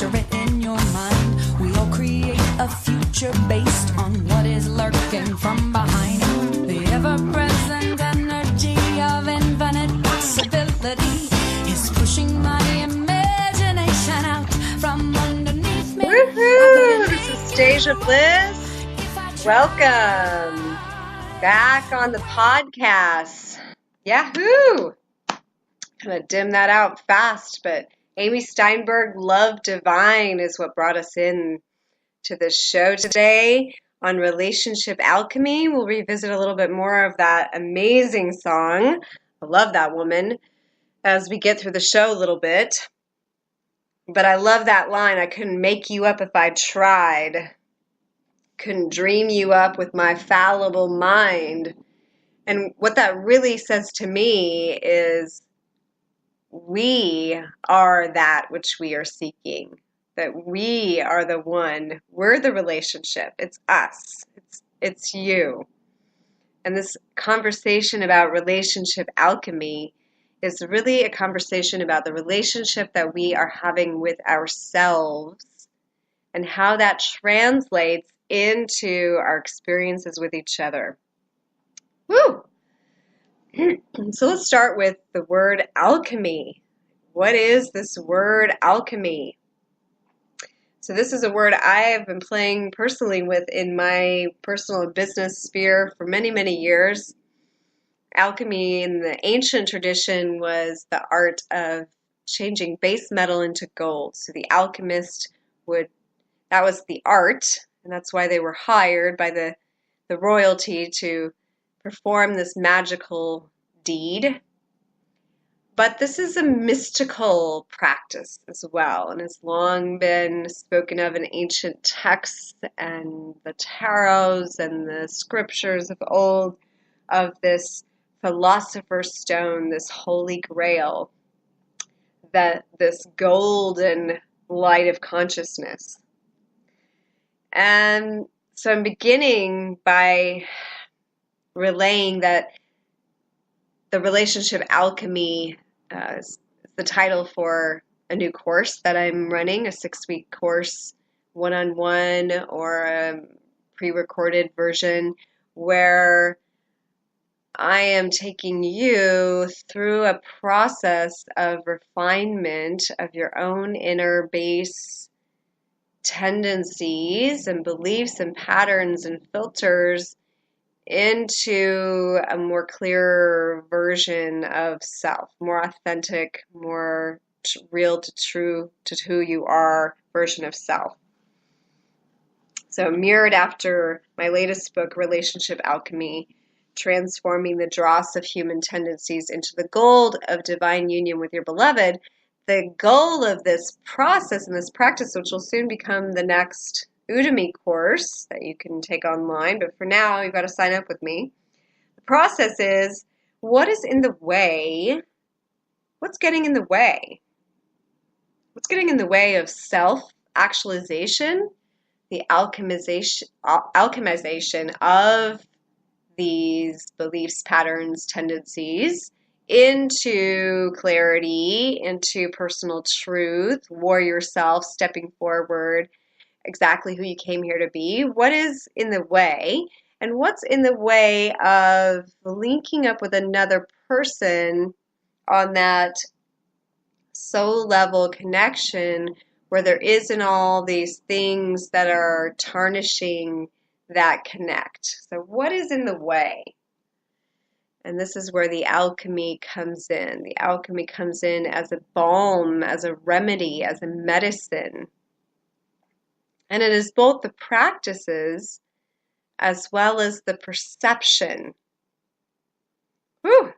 picture it in your mind. We all create a future based on what is lurking from behind. The ever-present energy of infinite possibility is pushing my imagination out from underneath me. Woohoo! This is Stasia Bliss. Welcome back on the podcast. Yahoo! I'm gonna dim that out fast, but Amy Steinberg, Love Divine is what brought us in to the show today on Relationship Alchemy. We'll revisit a little bit more of that amazing song. I love that woman as we get through the show a little bit. But I love that line, I couldn't make you up if I tried. Couldn't dream you up with my fallible mind. And what that really says to me is we are that which we are seeking. That we are the one. We're the relationship. It's us. It's you. And this conversation about relationship alchemy is really a conversation about the relationship that we are having with ourselves and how that translates into our experiences with each other. Woo! So let's start with the word alchemy. What is this word alchemy? So this is a word I have been playing personally with in my personal and business sphere for many, many years. Alchemy in the ancient tradition was the art of changing base metal into gold. So the alchemist that was the art, and that's why they were hired by the royalty to perform this magical deed. But this is a mystical practice as well, and has long been spoken of in ancient texts and the tarots and the scriptures of old, of this philosopher's stone, this holy grail, this golden light of consciousness. And so I'm beginning by relaying that the relationship alchemy is the title for a new course that I'm running, a 6-week course, one-on-one or a pre-recorded version, where I am taking you through a process of refinement of your own inner base tendencies and beliefs and patterns and filters into a more clear version of self, more authentic, more real to true to who you are version of self. So mirrored after my latest book, Relationship Alchemy, Transforming the Dross of Human Tendencies into the Gold of Divine Union with Your Beloved, the goal of this process and this practice, which will soon become the next Udemy course that you can take online, but for now you've got to sign up with me. The process is, what is in the way? What's getting in the way? What's getting in the way of self-actualization, the alchemization of these beliefs, patterns, tendencies into clarity, into personal truth, warrior self, stepping forward, exactly who you came here to be? What is in the way? And what's in the way of linking up with another person on that soul level connection where there isn't all these things that are tarnishing that connect? So what is in the way? And this is where the alchemy comes in. The alchemy comes in as a balm, as a remedy, as a medicine. And it is both the practices as well as the perception. Whew.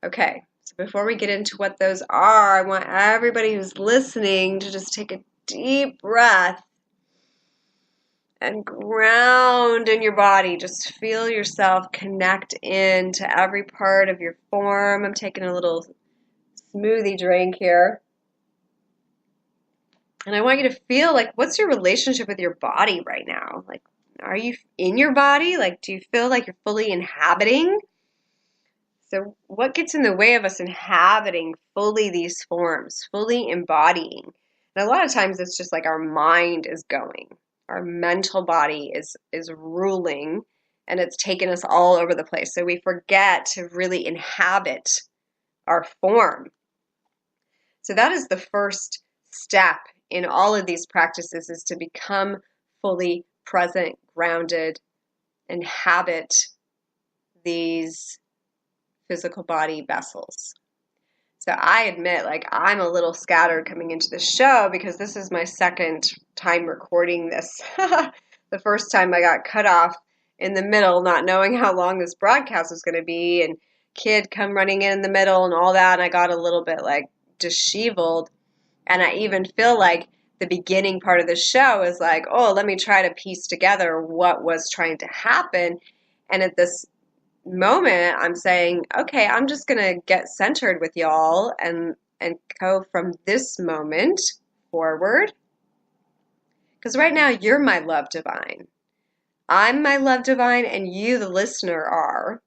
Okay, so before we get into what those are, I want everybody who's listening to just take a deep breath and ground in your body. Just feel yourself connect into every part of your form. I'm taking a little smoothie drink here. And I want you to feel like, what's your relationship with your body right now? Like, are you in your body? Like, do you feel like you're fully inhabiting? So what gets in the way of us inhabiting fully these forms, fully embodying? And a lot of times it's just like our mind is going. Our mental body is ruling, and it's taken us all over the place. So we forget to really inhabit our form. So that is the first step in all of these practices, is to become fully present, grounded, inhabit these physical body vessels. So I admit, like, I'm a little scattered coming into the show because this is my second time recording this. The first time I got cut off in the middle, not knowing how long this broadcast was going to be, and kid come running in the middle and all that, and I got a little bit like disheveled. And I even feel like the beginning part of the show is like, oh, let me try to piece together what was trying to happen. And at this moment, I'm saying, okay, I'm just going to get centered with y'all and go from this moment forward. Because right now, you're my love divine. I'm my love divine, and you, the listener, are.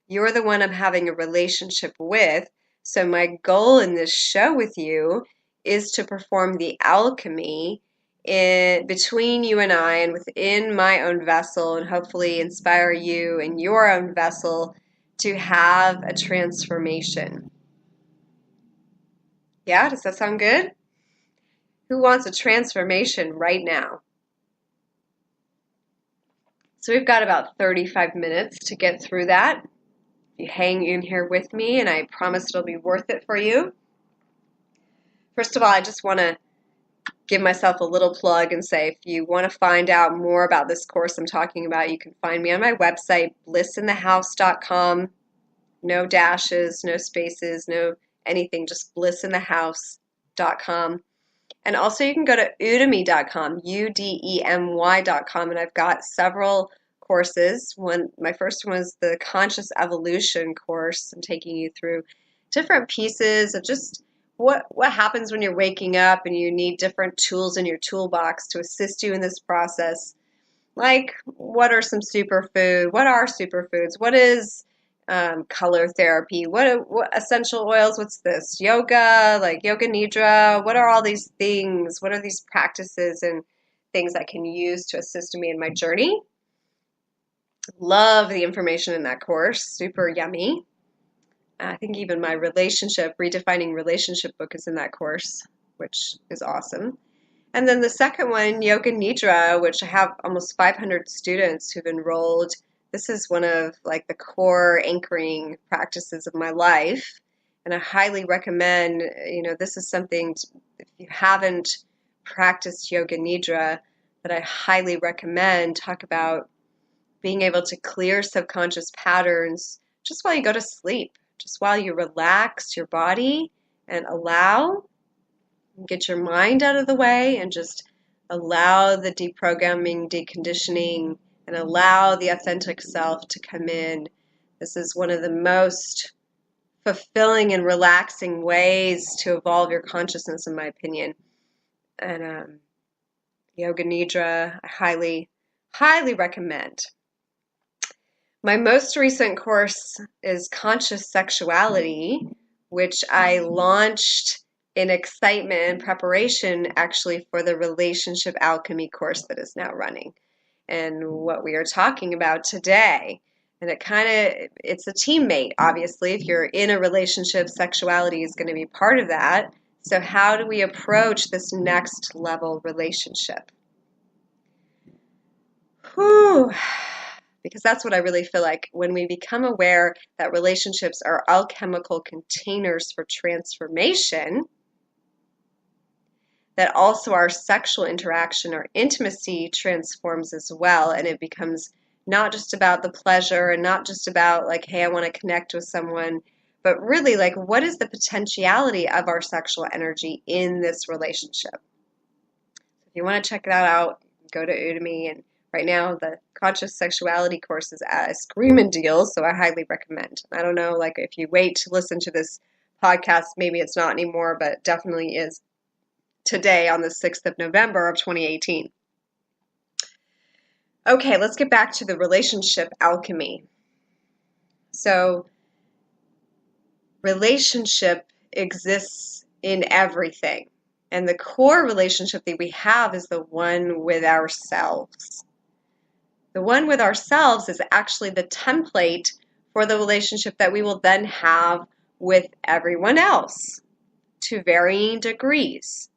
You're the one I'm having a relationship with. So my goal in this show with you is to perform the alchemy between you and I, and within my own vessel, and hopefully inspire you in your own vessel to have a transformation. Yeah, does that sound good? Who wants a transformation right now? So we've got about 35 minutes to get through that. You hang in here with me, and I promise it'll be worth it for you. First of all, I just want to give myself a little plug and say, if you want to find out more about this course I'm talking about, you can find me on my website, blissinthehouse.com. No dashes, no spaces, no anything, just blissinthehouse.com. And also you can go to udemy.com, udemy.com, and I've got several courses. My first one was the Conscious Evolution course. I'm taking you through different pieces of just what happens when you're waking up and you need different tools in your toolbox to assist you in this process. Like, what are some superfoods? What are superfoods? What is color therapy? What essential oils? What's this? Yoga, like yoga nidra. What are all these things? What are these practices and things I can use to assist me in my journey? Love the information in that course. Super yummy. I think even my redefining relationship book is in that course, which is awesome. And then the second one, Yoga Nidra, which I have almost 500 students who've enrolled. This is one of like the core anchoring practices of my life. And I highly recommend, this is something, if you haven't practiced Yoga Nidra, that I highly recommend. Talk about being able to clear subconscious patterns just while you go to sleep. Just while you relax your body and get your mind out of the way and just allow the deprogramming, deconditioning, and allow the authentic self to come in. This is one of the most fulfilling and relaxing ways to evolve your consciousness, in my opinion. And Yoga Nidra, I highly, highly recommend. My most recent course is Conscious Sexuality, which I launched in excitement and preparation actually for the Relationship Alchemy course that is now running, and what we are talking about today. And it's a teammate, obviously. If you're in a relationship, sexuality is going to be part of that. So how do we approach this next level relationship? Whew. Because that's what I really feel like when we become aware that relationships are alchemical containers for transformation, that also our sexual interaction, our intimacy transforms as well, and it becomes not just about the pleasure and not just about like, hey, I want to connect with someone, but really like, what is the potentiality of our sexual energy in this relationship? If you want to check that out, go to Udemy, and right now, the Conscious Sexuality course is at a screaming deal, so I highly recommend. I don't know, like if you wait to listen to this podcast, maybe it's not anymore, but it definitely is today on the 6th of November of 2018. Okay, let's get back to the relationship alchemy. So, relationship exists in everything. And the core relationship that we have is the one with ourselves. The one with ourselves is actually the template for the relationship that we will then have with everyone else to varying degrees.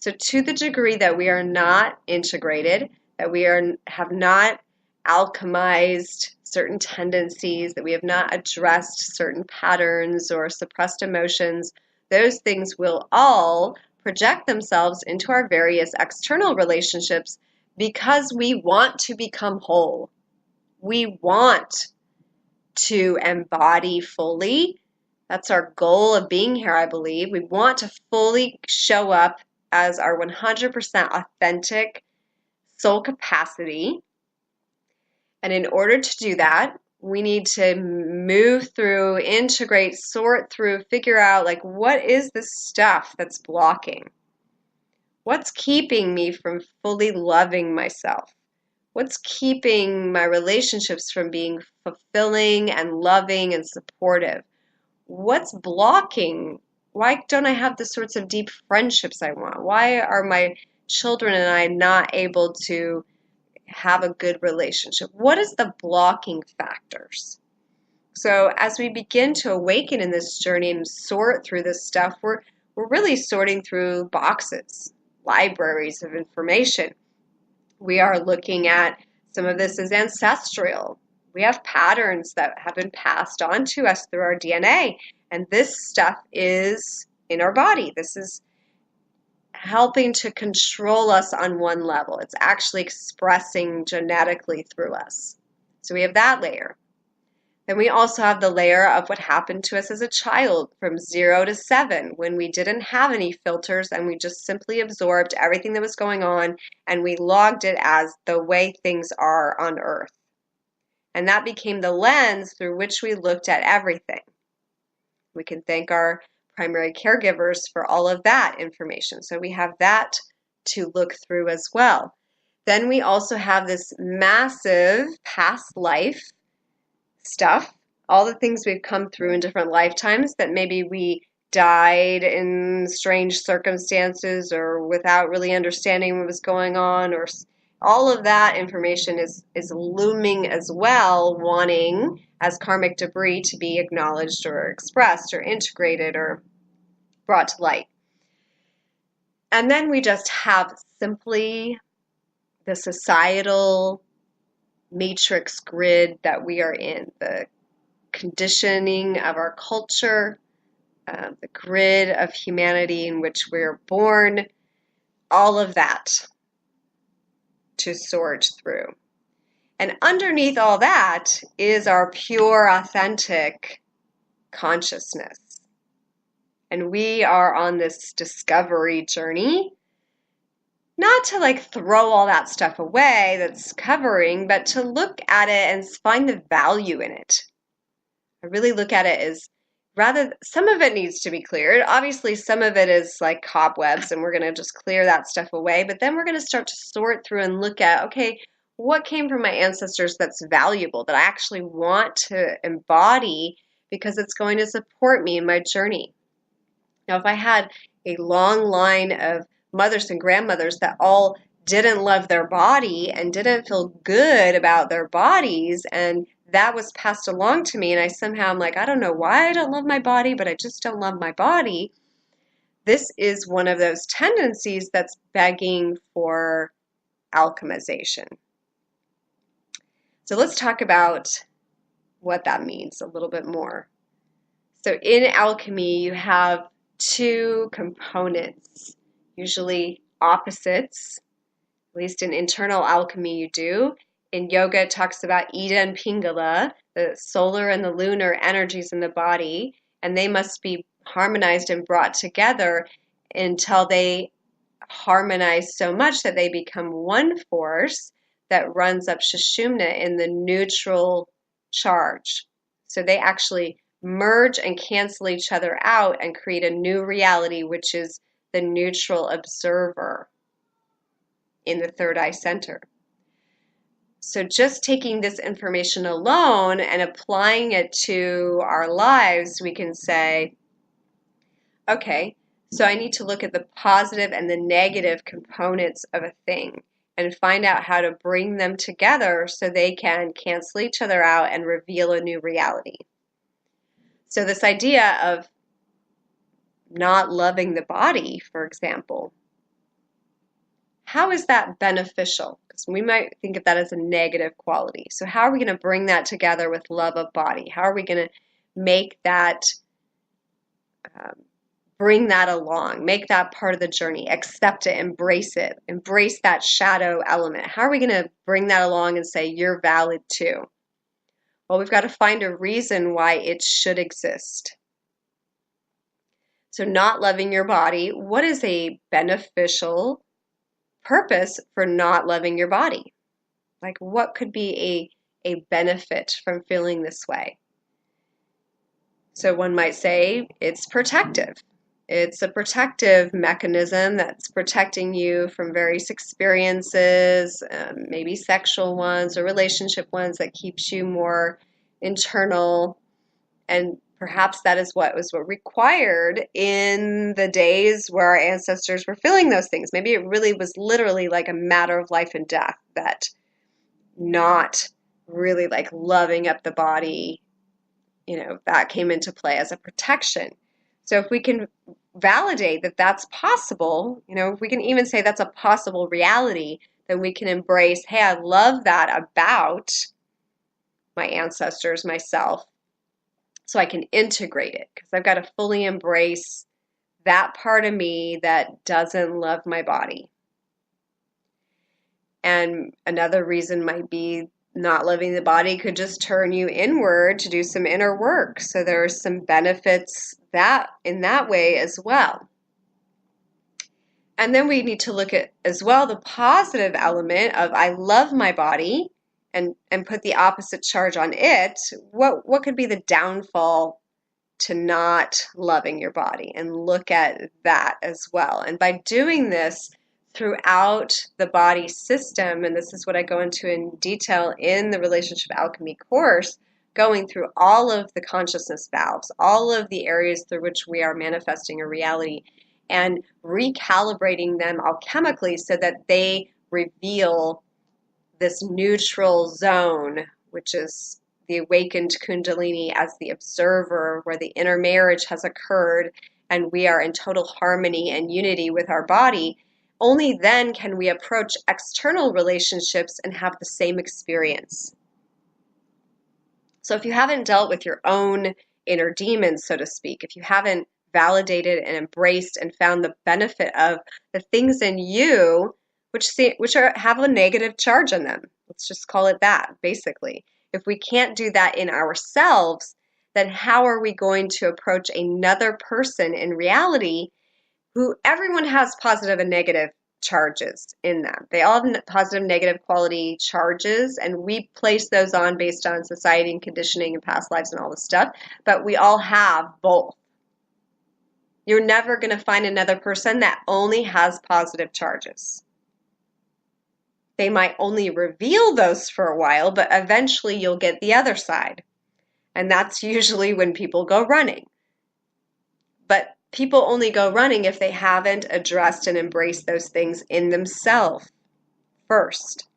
So to the degree that we are not integrated, that we have not alchemized certain tendencies, that we have not addressed certain patterns or suppressed emotions, those things will all project themselves into our various external relationships because we want to become whole. We want to embody fully. That's our goal of being here, I believe. We want to fully show up as our 100% authentic soul capacity. And in order to do that, we need to move through, integrate, sort through, figure out like what is the stuff that's blocking? What's keeping me from fully loving myself? What's keeping my relationships from being fulfilling and loving and supportive? What's blocking? Why don't I have the sorts of deep friendships I want? Why are my children and I not able to have a good relationship? What is the blocking factors? So as we begin to awaken in this journey and sort through this stuff, we're really sorting through boxes, libraries of information. We are looking at some of this as ancestral. We have patterns that have been passed on to us through our DNA, and this stuff is in our body. This is helping to control us on one level. It's actually expressing genetically through us. So we have that layer. Then we also have the layer of what happened to us as a child from 0 to 7 when we didn't have any filters and we just simply absorbed everything that was going on and we logged it as the way things are on earth. And that became the lens through which we looked at everything. We can thank our primary caregivers for all of that information. So we have that to look through as well. Then we also have this massive past life stuff, all the things we've come through in different lifetimes that maybe we died in strange circumstances or without really understanding what was going on, or all of that information is looming as well, wanting as karmic debris to be acknowledged or expressed or integrated or brought to light. And then we just have simply the societal matrix grid that we are in, the conditioning of our culture, the grid of humanity in which we're born, all of that to sort through. And underneath all that is our pure, authentic consciousness. And we are on this discovery journey, not to like throw all that stuff away that's covering, but to look at it and find the value in it. I really look at it as rather, some of it needs to be cleared. Obviously, some of it is like cobwebs and we're going to just clear that stuff away. But then we're going to start to sort through and look at, okay, what came from my ancestors that's valuable, that I actually want to embody because it's going to support me in my journey. Now, if I had a long line of mothers and grandmothers that all didn't love their body and didn't feel good about their bodies, and that was passed along to me, and I somehow am like, I don't know why I don't love my body, but I just don't love my body. This is one of those tendencies that's begging for alchemization. So let's talk about what that means a little bit more. So in alchemy, you have two components, usually opposites. At least in internal alchemy you do. In yoga, it talks about Ida and Pingala, the solar and the lunar energies in the body, and they must be harmonized and brought together until they harmonize so much that they become one force that runs up Sushumna in the neutral charge. So they actually merge and cancel each other out and create a new reality, which is the neutral observer in the third eye center. So just taking this information alone and applying it to our lives, we can say, okay, So I need to look at the positive and the negative components of a thing and find out how to bring them together so they can cancel each other out and reveal a new reality. So this idea of not loving the body, for example, how is that beneficial? Because we might think of that as a negative quality. So how are we going to bring that together with love of body? How are we going to make that, bring that along, make that part of the journey, accept it, embrace that shadow element? How are we going to bring that along and say, you're valid too? Well, we've got to find a reason why it should exist. So not loving your body, what is a beneficial purpose for not loving your body? Like, what could be a benefit from feeling this way? So one might say it's protective. It's a protective mechanism that's protecting you from various experiences, maybe sexual ones or relationship ones, that keeps you more internal. And perhaps that is what was required in the days where our ancestors were feeling those things. Maybe it really was literally like a matter of life and death, that not really like loving up the body, that came into play as a protection. So if we can validate that that's possible, if we can even say that's a possible reality, then we can embrace, hey, I love that about my ancestors, myself, so I can integrate it, because I've got to fully embrace that part of me that doesn't love my body. And another reason might be not loving the body could just turn you inward to do some inner work. So there are some benefits that in that way as well. And then we need to look at as well the positive element of I love my body, and put the opposite charge on it. What could be the downfall to not loving your body? And look at that as well. And by doing this throughout the body system, and this is what I go into in detail in the Relationship Alchemy course, going through all of the consciousness valves, all of the areas through which we are manifesting a reality, and recalibrating them alchemically so that they reveal this neutral zone, which is the awakened Kundalini as the observer, where the inner marriage has occurred and we are in total harmony and unity with our body. Only then can we approach external relationships and have the same experience. So if you haven't dealt with your own inner demons, so to speak, if you haven't validated and embraced and found the benefit of the things in you which have a negative charge on them, let's just call it that, basically. If we can't do that in ourselves, then how are we going to approach another person in reality who everyone has positive and negative charges in them? They all have positive, negative quality charges, and we place those on based on society and conditioning and past lives and all this stuff, but we all have both. You're never going to find another person that only has positive charges. They might only reveal those for a while, but eventually you'll get the other side. And that's usually when people go running. But people only go running if they haven't addressed and embraced those things in themselves first.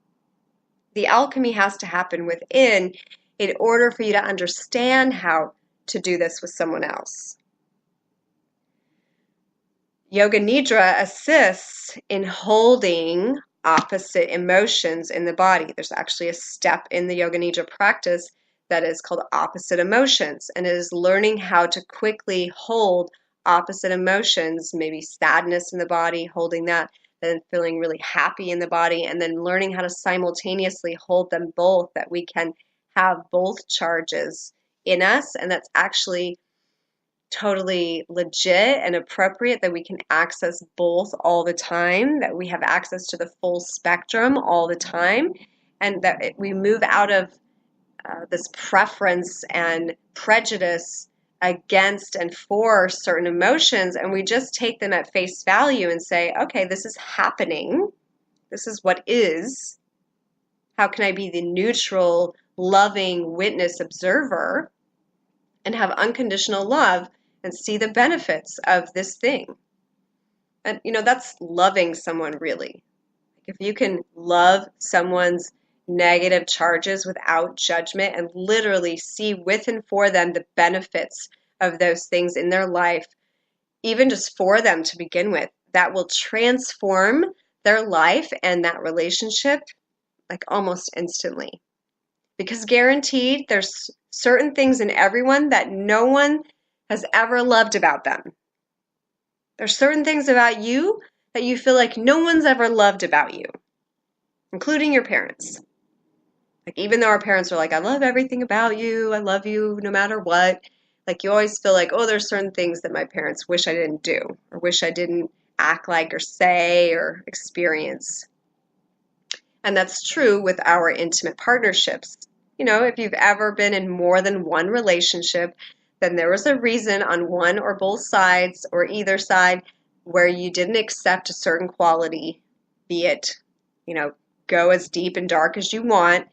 The alchemy has to happen within in order for you to understand how to do this with someone else. Yoga Nidra assists in holding opposite emotions in the body. There's actually a step in the Yoga Nidra practice that is called opposite emotions, and it is learning how to quickly hold opposite emotions, maybe sadness in the body, holding that, then feeling really happy in the body, and then learning how to simultaneously hold them both, that we can have both charges in us, and that's actually totally legit and appropriate, that we can access both all the time, that we have access to the full spectrum all the time, and that we move out of this preference and prejudice against and for certain emotions, and we just take them at face value and say, okay, this is happening. This is what is. How can I be the neutral, loving witness observer and have unconditional love and see the benefits of this thing? And, that's loving someone really. If you can love someone's negative charges without judgment and literally see with and for them the benefits of those things in their life, even just for them to begin with, that will transform their life and that relationship like almost instantly. Because guaranteed, there's certain things in everyone that no one has ever loved about them. There's certain things about you that you feel like no one's ever loved about you, including your parents. Like, even though our parents are like, I love everything about you, I love you no matter what, like, you always feel like, oh, there's certain things that my parents wish I didn't do, or wish I didn't act like, or say, or experience. And that's true with our intimate partnerships. If you've ever been in more than one relationship, then there was a reason on one or both sides, or either side, where you didn't accept a certain quality, be it, go as deep and dark as you want.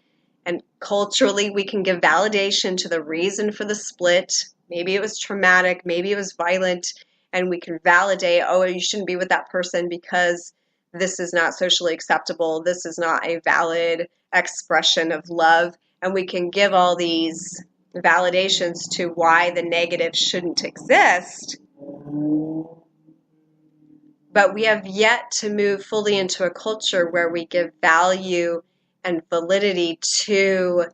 And culturally, we can give validation to the reason for the split. Maybe it was traumatic, maybe it was violent, and we can validate, oh, you shouldn't be with that person because this is not socially acceptable, this is not a valid expression of love. And we can give all these validations to why the negative shouldn't exist. But we have yet to move fully into a culture where we give value and validity to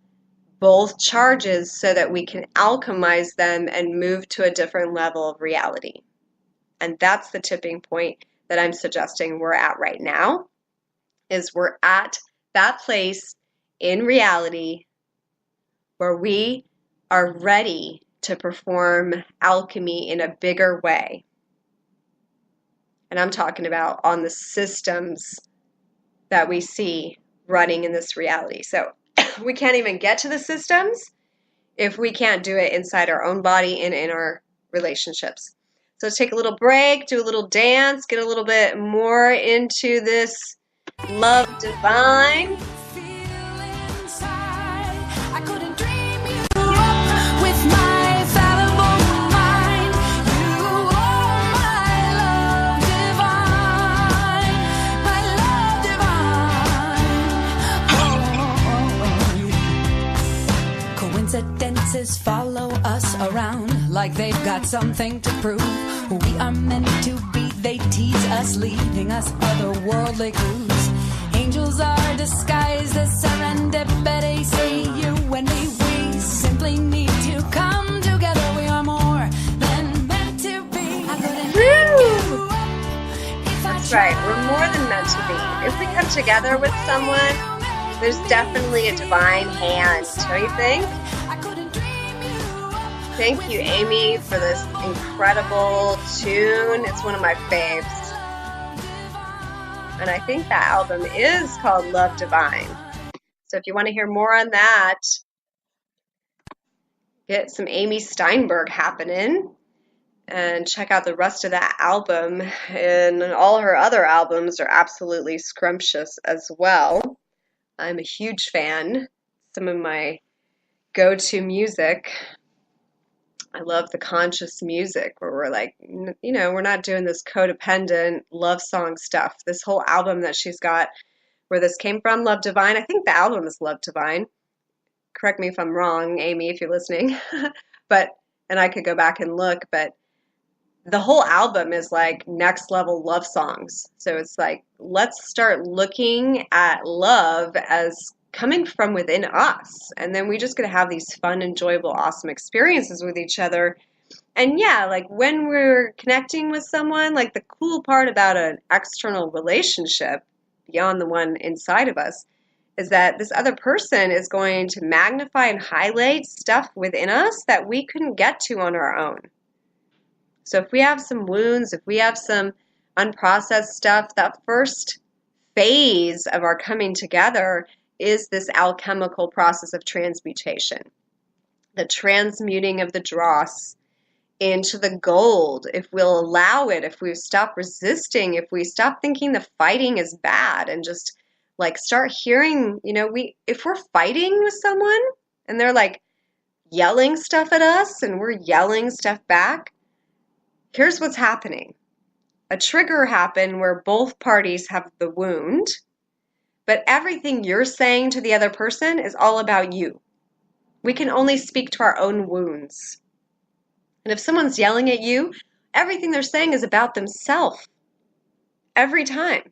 both charges so that we can alchemize them and move to a different level of reality. And that's the tipping point that I'm suggesting we're at right now, is we're at that place in reality where we are ready to perform alchemy in a bigger way. And I'm talking about on the systems that we see running in this reality. So we can't even get to the systems if we can't do it inside our own body and in our relationships. So let's take a little break, do a little dance, get a little bit more into this love divine. Coincidences follow us around like they've got something to prove. We are meant to be, they tease us, leaving us otherworldly clues. Angels are disguised as serendipity. Say you and me, we simply need to come together. We are more than meant to be. That's right, we're more than meant to be. If we come together with someone, there's definitely a divine hand, don't you think? Thank you, Amy, for this incredible tune. It's one of my faves. And I think that album is called Love Divine. So if you want to hear more on that, get some Amy Steinberg happening and check out the rest of that album. And all her other albums are absolutely scrumptious as well. I'm a huge fan. Some of my go-to music. I love the conscious music where we're like, we're not doing this codependent love song stuff. This whole album that she's got, where this came from, Love Divine, I think the album is Love Divine. Correct me if I'm wrong, Amy, if you're listening. And I could go back and look, but the whole album is like next level love songs. So it's like, let's start looking at love as coming from within us, and then we just gonna have these fun, enjoyable, awesome experiences with each other. And yeah, like when we're connecting with someone, like the cool part about an external relationship beyond the one inside of us is that this other person is going to magnify and highlight stuff within us that we couldn't get to on our own. So if we have some wounds, if we have some unprocessed stuff, that first phase of our coming together is this alchemical process of transmutation, the transmuting of the dross into the gold. If we'll allow it, if we stop resisting, if we stop thinking the fighting is bad and just like start hearing, if we're fighting with someone and they're like yelling stuff at us and we're yelling stuff back, here's what's happening. a trigger happen where both parties have the wound, but everything you're saying to the other person is all about you. We can only speak to our own wounds. And if someone's yelling at you, everything they're saying is about themselves every time.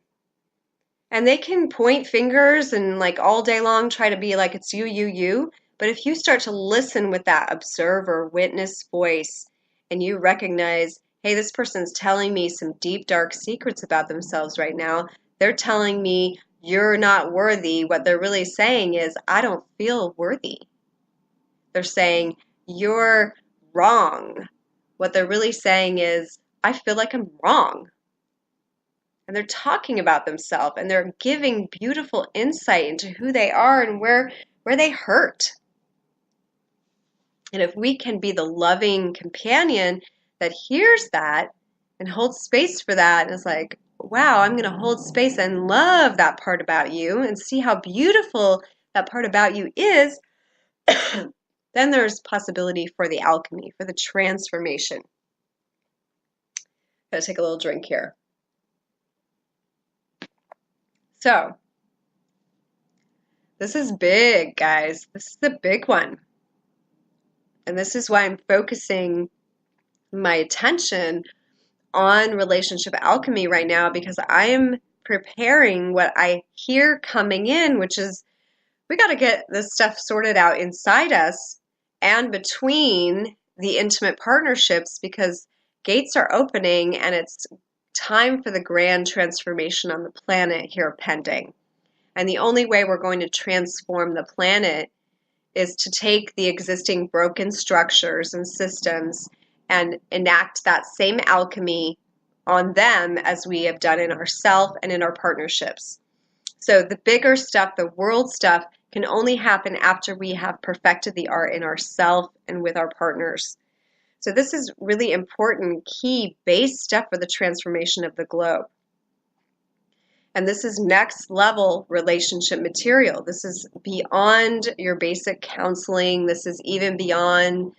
And they can point fingers and like all day long try to be like it's you, you, you. But if you start to listen with that observer, witness voice, and you recognize, hey, this person's telling me some deep, dark secrets about themselves right now. They're telling me you're not worthy. What they're really saying is, I don't feel worthy. They're saying, you're wrong. What they're really saying is, I feel like I'm wrong. And they're talking about themselves, and they're giving beautiful insight into who they are and where they hurt. And if we can be the loving companion that hears that and holds space for that, and is like, wow, I'm going to hold space and love that part about you and see how beautiful that part about you is, then there's possibility for the alchemy, for the transformation. Gotta take a little drink here. So, this is big, guys. This is the big one. And this is why I'm focusing my attention on relationship alchemy right now, because I am preparing what I hear coming in, which is we got to get this stuff sorted out inside us and between the intimate partnerships, because gates are opening and it's time for the grand transformation on the planet here pending. And the only way we're going to transform the planet is to take the existing broken structures and systems and enact that same alchemy on them as we have done in ourselves and in our partnerships. So the bigger stuff, the world stuff, can only happen after we have perfected the art in ourselves and with our partners. So this is really important, key, base stuff for the transformation of the globe. And this is next level relationship material. This is beyond your basic counseling. This is even beyond,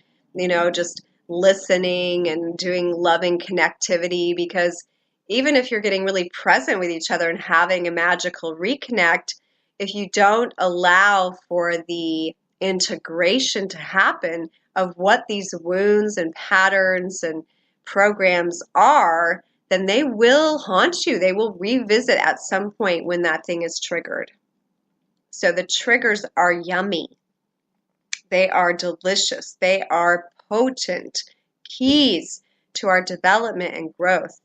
just listening and doing loving connectivity, because even if you're getting really present with each other and having a magical reconnect, if you don't allow for the integration to happen of what these wounds and patterns and programs are, then they will haunt you. They will revisit at some point when that thing is triggered. So the triggers are yummy. They are delicious. They are potent keys to our development and growth.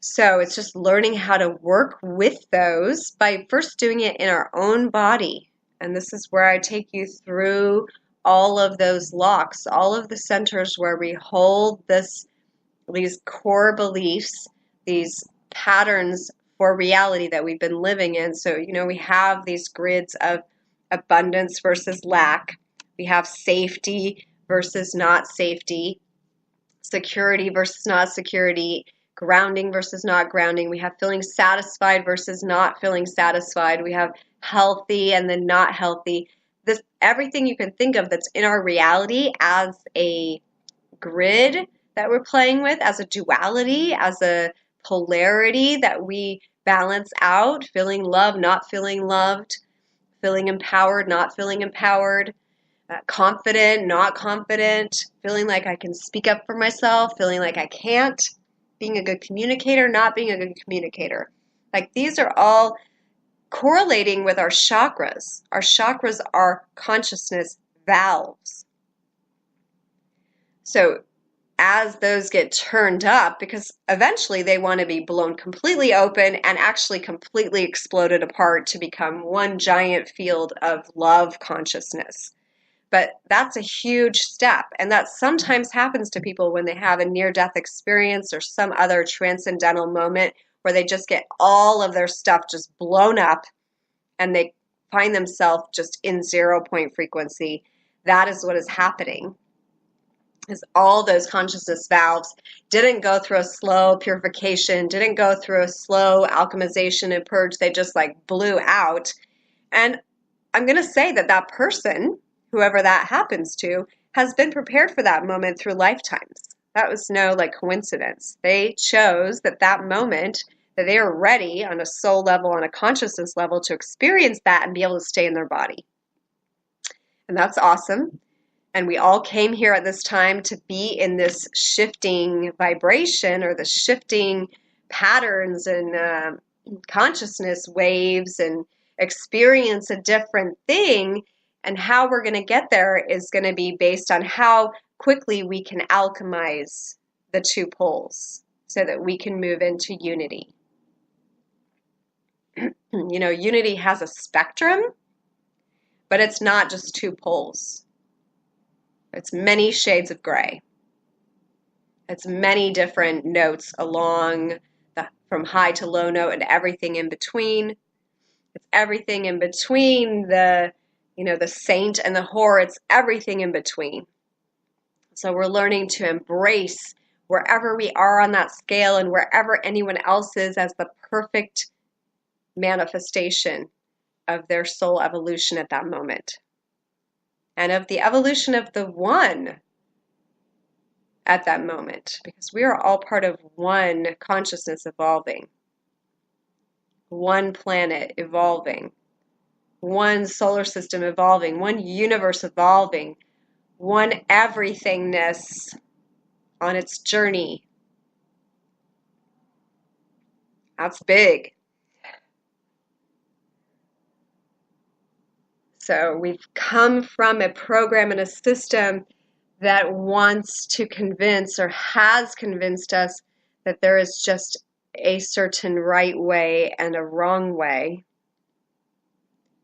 So it's just learning how to work with those by first doing it in our own body. And this is where I take you through all of those locks, all of the centers where we hold these core beliefs, these patterns for reality that we've been living in. So, we have these grids of abundance versus lack. We have safety versus not safety, security versus not security, grounding versus not grounding. We have feeling satisfied versus not feeling satisfied. We have healthy and then not healthy. Everything you can think of that's in our reality as a grid that we're playing with, as a duality, as a polarity that we balance out, feeling loved, not feeling loved, feeling empowered, not feeling empowered, confident, not confident, feeling like I can speak up for myself, feeling like I can't, being a good communicator, not being a good communicator. Like these are all correlating with our chakras. Our chakras are consciousness valves. So as those get turned up, because eventually they want to be blown completely open and actually completely exploded apart to become one giant field of love consciousness. But that's a huge step, and that sometimes happens to people when they have a near-death experience or some other transcendental moment where they just get all of their stuff just blown up and they find themselves just in 0-point frequency. That is what is happening. Is all those consciousness valves didn't go through a slow purification, didn't go through a slow alchemization and purge. They just blew out. And I'm going to say that person, whoever that happens to, has been prepared for that moment through lifetimes. That was no like coincidence. They chose that moment that they are ready on a soul level, on a consciousness level, to experience that and be able to stay in their body. And that's awesome. And we all came here at this time to be in this shifting vibration, or the shifting patterns and consciousness waves, and experience a different thing. And how we're going to get there is going to be based on how quickly we can alchemize the two poles so that we can move into unity. You know, unity has a spectrum, but it's not just two poles. It's many shades of gray. It's many different notes along from high to low note and everything in between. It's everything in between the saint and the whore. It's everything in between. So we're learning to embrace wherever we are on that scale and wherever anyone else is as the perfect manifestation of their soul evolution at that moment. And of the evolution of the one at that moment, because we are all part of one consciousness evolving, one planet evolving, one solar system evolving, one universe evolving, one everythingness on its journey. That's big. So we've come from a program and a system that wants to convince, or has convinced us, that there is just a certain right way and a wrong way.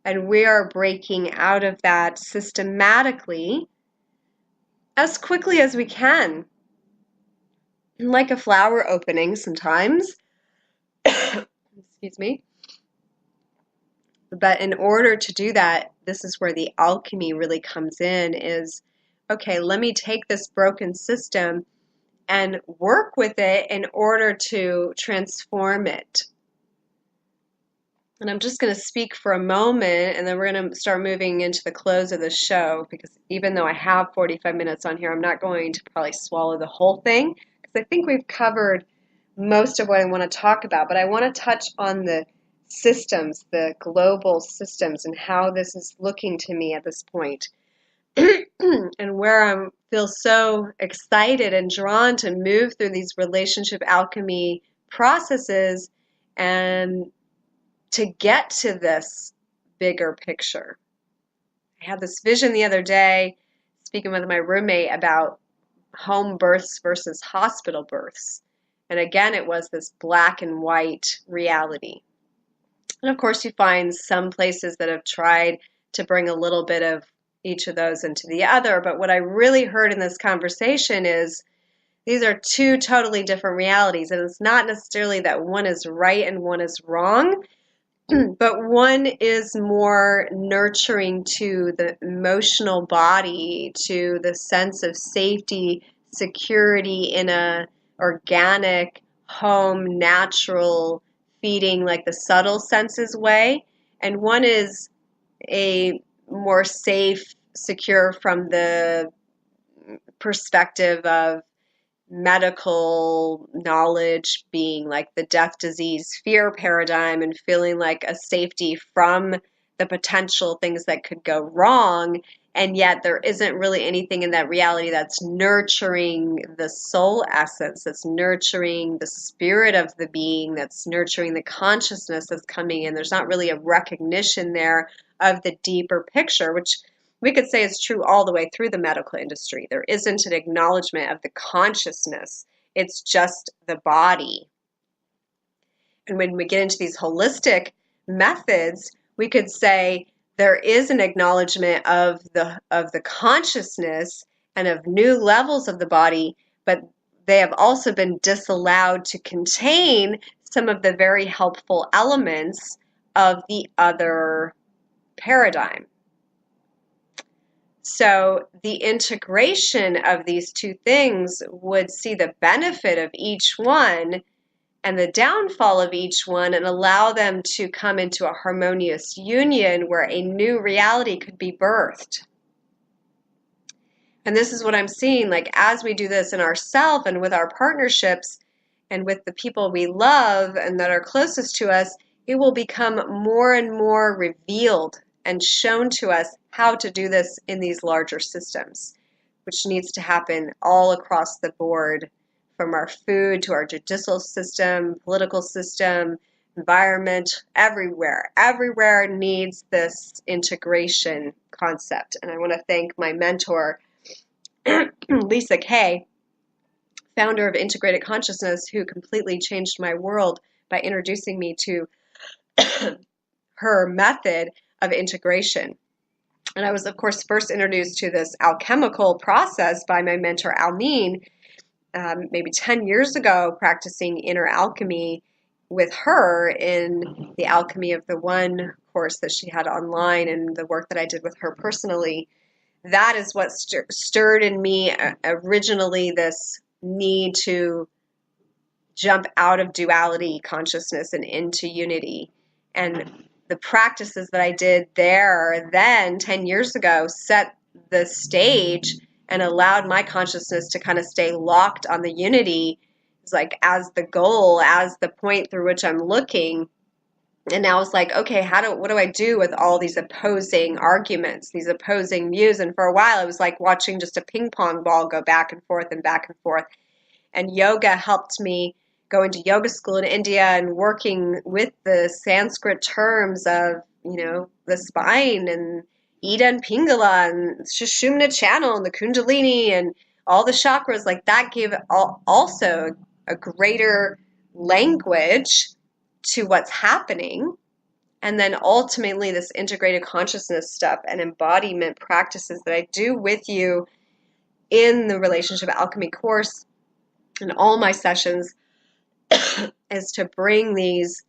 And we are breaking out of that systematically as quickly as we can. Like a flower opening sometimes. Excuse me. But in order to do that, this is where the alchemy really comes in, is, okay, let me take this broken system and work with it in order to transform it. And I'm just going to speak for a moment, and then we're going to start moving into the close of the show, because even though I have 45 minutes on here, I'm not going to probably swallow the whole thing, because I think we've covered most of what I want to talk about. But I want to touch on the systems, the global systems, and how this is looking to me at this point. And where I feel so excited and drawn to move through these relationship alchemy processes and to get to this bigger picture. I had this vision the other day, speaking with my roommate, about home births versus hospital births. And again, it was this black and white reality. And of course, you find some places that have tried to bring a little bit of each of those into the other. But what I really heard in this conversation is these are two totally different realities. And it's not necessarily that one is right and one is wrong, but one is more nurturing to the emotional body, to the sense of safety, security in a organic, home, natural feeding, like the subtle senses way. And one is a more safe, secure from the perspective of medical knowledge, being like the death, disease, fear paradigm, and feeling like a safety from the potential things that could go wrong. And yet there isn't really anything in that reality that's nurturing the soul essence, that's nurturing the spirit of the being, that's nurturing the consciousness that's coming in. There's not really a recognition there of the deeper picture, which we could say is true all the way through the medical industry. There isn't an acknowledgement of the consciousness. It's just the body. And when we get into these holistic methods, we could say there is an acknowledgement of the consciousness and of new levels of the body, but they have also been disallowed to contain some of the very helpful elements of the other paradigm. So the integration of these two things would see the benefit of each one and the downfall of each one, and allow them to come into a harmonious union where a new reality could be birthed. And this is what I'm seeing, like as we do this in ourselves and with our partnerships and with the people we love and that are closest to us, it will become more and more revealed and shown to us how to do this in these larger systems, which needs to happen all across the board, from our food to our judicial system, political system, environment, everywhere. Everywhere needs this integration concept. And I want to thank my mentor, Lisa Kay, founder of Integrated Consciousness, who completely changed my world by introducing me to her method of integration. And I was, of course, first introduced to this alchemical process by my mentor, Almeen, maybe 10 years ago, practicing inner alchemy with her in the Alchemy of the One course that she had online and the work that I did with her personally. That is what stirred in me originally this need to jump out of duality consciousness and into unity. And the practices that I did there then 10 years ago set the stage and allowed my consciousness to kind of stay locked on the unity. It's like as the goal, as the point through which I'm looking. And now it's like, okay, what do I do with all these opposing arguments, these opposing views? And for a while, it was like watching just a ping pong ball go back and forth and back and forth. And yoga helped me go into yoga school in India and working with the Sanskrit terms of, the spine and Ida and Pingala and Sushumna channel and the Kundalini and all the chakras. Like that gave also a greater language to what's happening. And then ultimately this integrated consciousness stuff and embodiment practices that I do with you in the Relationship Alchemy course and all my sessions is to bring these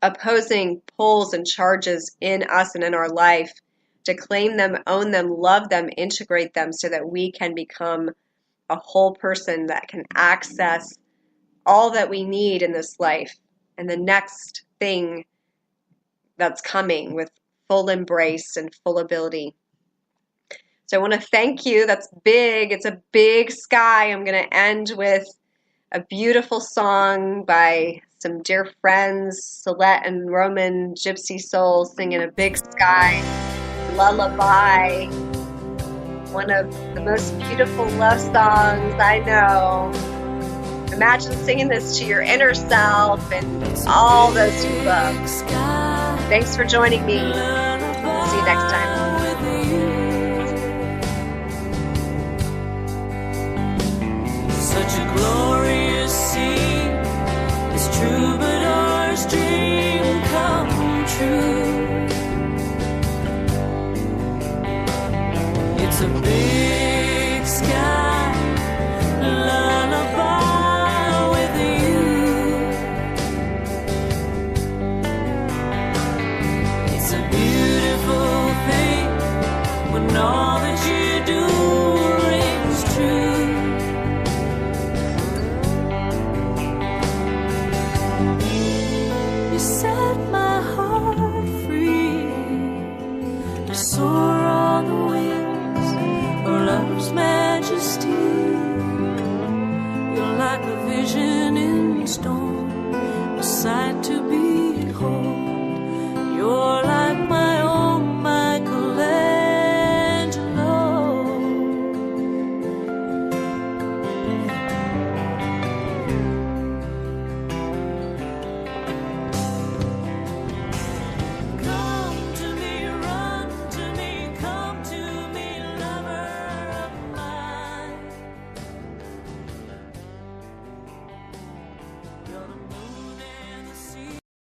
opposing pulls and charges in us and in our life, to claim them, own them, love them, integrate them so that we can become a whole person that can access all that we need in this life and the next thing that's coming with full embrace and full ability. So I want to thank you. That's big. It's a big sky. I'm going to end with a beautiful song by some dear friends, Celette and Roman Gypsy Soul, singing A Big Sky Lullaby. One of the most beautiful love songs I know. Imagine singing this to your inner self and all those you love. Thanks for joining me. See you next time. Such a glorious scene. It's true, but ours dream come true. It's a big sky lullaby with you. It's a beautiful thing when all that you do rings true. You set my heart free to soar on the wings of love's majesty. You're like a vision in stone, a sight to be